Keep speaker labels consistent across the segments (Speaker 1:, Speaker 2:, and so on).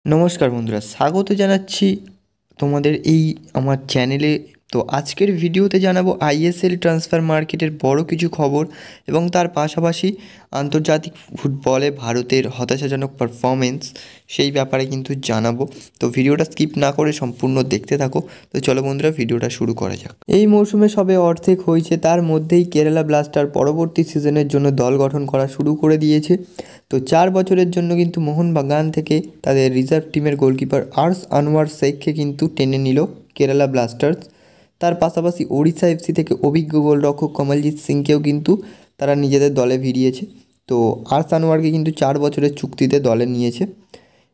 Speaker 1: নমস্কার বন্ধুরা, স্বাগত জানাচ্ছি তোমাদের এই আমার চ্যানেলে। তো আজকের ভিডিওতে জানাবো আইএসএল ট্রান্সফার মার্কেটের বড় কিছু খবর এবং তার পাশাপাশি আন্তর্জাতিক ফুটবলে ভারতের হতাশাজনক পারফরমেন্স সেই ব্যাপারে কিন্তু জানাবো। তো ভিডিওটা স্কিপ না করে সম্পূর্ণ দেখতে থাকো। তো চলো বন্ধুরা, ভিডিওটা শুরু করা যাক। এই মৌসুমে সবে অর্ধেক হয়েছে, তার মধ্যেই কেরালা ব্লাস্টার পরবর্তী সিজনের জন্য দল গঠন করা শুরু করে দিয়েছে। তো 4 বছরের জন্য কিন্তু মোহনবাগান থেকে তাদের রিজার্ভ টিমের গোলকিপার আর্স আনোয়ার শেখকে কিন্তু টেনে নিল কেরালা ব্লাস্টার্স। তার পাশাপাশি ওড়িশা এফসি থেকে অভিজ্ঞ গোলরক্ষক কমলজিৎ সিংকেও কিন্তু তারা নিজেদের দলে ভিড়িয়েছে। তো আর্স আনোয়ারকে কিন্তু 4 বছরের চুক্তিতে দলে নিয়েছে।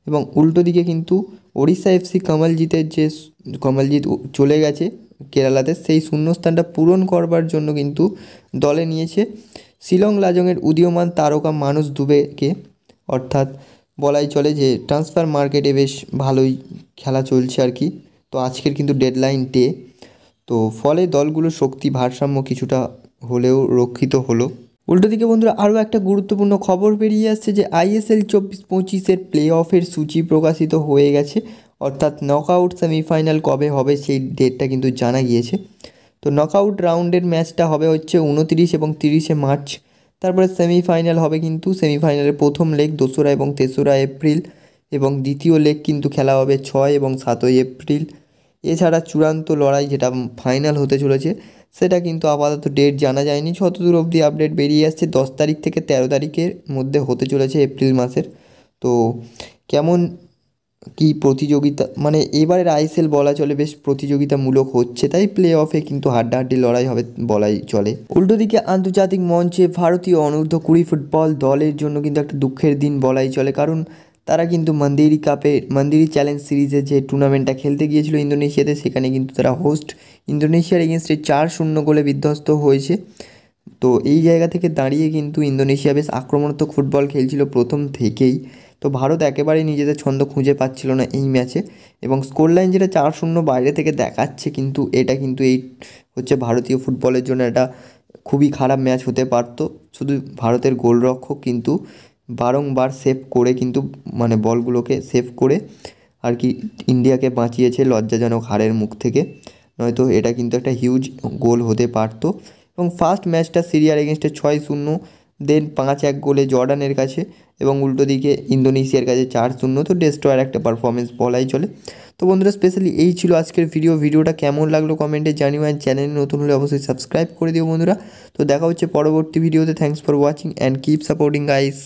Speaker 1: এবং উল্টো দিকে কিন্তু ওড়িশা এফসি কমলজিৎ চলে গেছে কেরালাতে, সেই শূন্যস্থানটা পূরণ করবার জন্য কিন্তু দলে নিয়েছে শিলং লাজংয়ের উদীয়মান তারকা মানুষ দুবেকে। অর্থাৎ বলাই চলে যে ট্রান্সফার মার্কেটে বেশ ভালোই খেলা চলছে আর কি। তো আজকের কিন্তু ডেডলাইন ডে, তো ফলে দলগুলোর শক্তি ভারসাম্য কিছুটা হলেও রক্ষিত হলো। উল্টো দিকে বন্ধুরা, আরও একটা গুরুত্বপূর্ণ খবর বেরিয়ে আসছে যে আইএসএল 24-25-এর প্লে অফের সূচি প্রকাশিত হয়ে গেছে। অর্থাৎ নকআউট সেমিফাইনাল কবে হবে সেই ডেটটা কিন্তু জানা গিয়েছে। তো নকআউট রাউন্ডের ম্যাচটা হবে হচ্ছে 29 এবং 30 মার্চ। তারপরে সেমিফাইনাল হবে, কিন্তু সেমিফাইনালের প্রথম লেগ 2রা এবং 3রা এপ্রিল, এবং দ্বিতীয় লেগ কিন্তু খেলা হবে 6 এবং 7ই এপ্রিল। এছাড়া চূড়ান্ত লড়াই যেটা ফাইনাল হতে চলেছে সেটা কিন্তু আপাতত ডেট জানা যায়নি। যতদূর অবধি আপডেট বেরিয়ে আসছে 10 তারিখ থেকে 13 তারিখের মধ্যে হতে চলেছে এপ্রিল মাসের। তো কেমন কি প্রতিযোগিতা, মানে এবারের আইএসএল বলা চলে বেশ প্রতিযোগিতামূলক হচ্ছে, তাই প্লে অফে কিন্তু হাড্ডাহাড্ডি লড়াই হবে বলাই চলে। উল্টো দিকে আন্তর্জাতিক মঞ্চে ভারতীয় অনূর্ধ্ব 20 ফুটবল দলের জন্য কিন্তু একটা দুঃখের দিন বলাই চলে, কারণ তারা কিন্তু মন্দিরি চ্যালেঞ্জ সিরিজের যে টুর্নামেন্টটা খেলতে গিয়েছিল ইন্দোনেশিয়াতে, সেখানে কিন্তু তারা হোস্ট ইন্দোনেশিয়ার এগেনস্টে 4-0 গোলে বিধ্বস্ত হয়েছে। তো এই জায়গা থেকে দাঁড়িয়ে কিন্তু ইন্দোনেশিয়া বেশ আক্রমণাত্মক ফুটবল খেলছিল প্রথম থেকেই। তো ভারত একেবারেই নিজেদের ছন্দ খুঁজে পাচ্ছিল না এই ম্যাচে, এবং স্কোর লাইন যেটা 4-0 বাইরে থেকে দেখাচ্ছে, কিন্তু এটা কিন্তু এই হচ্ছে ভারতীয় ফুটবলের জন্য একটা খুবই খারাপ ম্যাচ হতে পারতো। শুধু ভারতের গোলরক্ষক কিন্তু বারংবার সেভ করে, কিন্তু মানে বলগুলোকে সেভ করে আর কি ইন্ডিয়াকে বাঁচিয়েছে লজ্জাজনক হারের মুখ থেকে, নয়তো এটা কিন্তু একটা হিউজ গোল হতে পারতো। এবং ফার্স্ট ম্যাচটা সিরিয়ার এগেনস্টে 6-0, দেন 5-1 গোলে জর্ডানের কাছে, এবং উল্টো দিকে ইন্দোনেশিয়ার কাছে 4-0। তো ডেস্ট্রয়ার একটা পারফরমেন্স বলাই চলে। তো বন্ধুরা, স্পেশালি এই ছিল আজকের ভিডিওটা কেমন লাগলো কমেন্টে জানিও, আর চ্যানেলে নতুন হলে অবশ্যই সাবস্ক্রাইব করে দিও বন্ধুরা। তো দেখা হচ্ছে পরবর্তী ভিডিওতে। Thanks for watching and keep supporting guys.